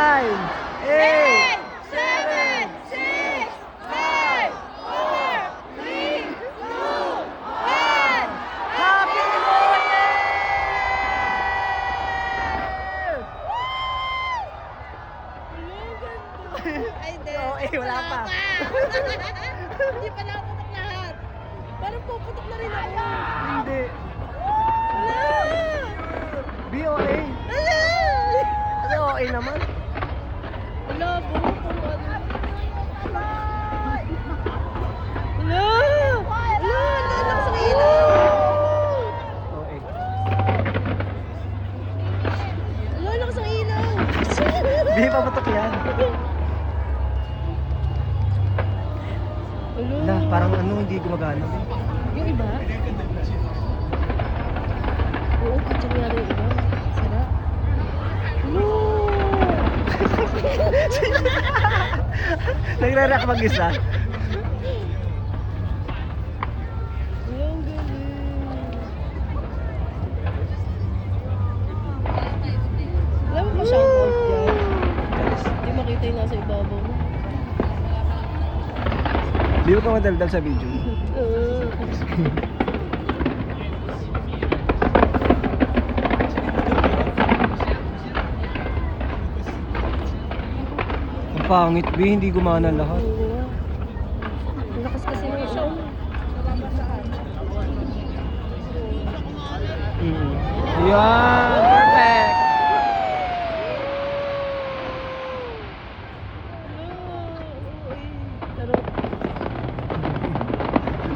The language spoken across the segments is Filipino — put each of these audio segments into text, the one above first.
9, 8, 7, 6, 5, 4, 3, 2, 1. Happy New Year! Ay, hindi. Oo, wala pa. Hindi pa nakaputok lahat. Parang puputok na rin ako. Hindi. Wala! BOA. Wala! Ano OA naman? Wala po. Puro ano. Wala! Wala! Lalang sa ilaw! OA. Wala, lakas ang ilaw! Di pa patok yan. Wala. Parang ano, hindi gumagana. Yung iba? Oo, kitchen nga rin yung iba. Sara. No! Nagre-react mag-isa. Ang galing. Alam mo ba shoutout yan? Hindi makita yung nasa ibabaw mo. Di mo ka madaldal sa video. Ang pangit, B. Hindi gumana lahat. Oo. Ang lakas kasi ng show. Yan! Perfect!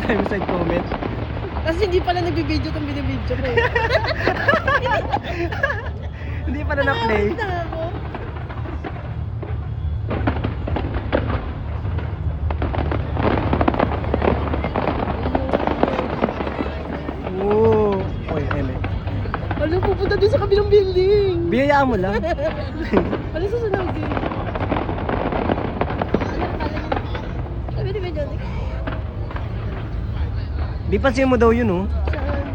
Time side comment. Kasi hindi pala nagbibideo kung binibideo ko. Hindi pa na na-play. Na ako. Oo. Oy, Ele. Ano, pupunta doon sa kabilang building. Biyayaan mo lang. Ano susunod din? Sabi ni Johnny. Di pansin mo daw yun, oh. Saan?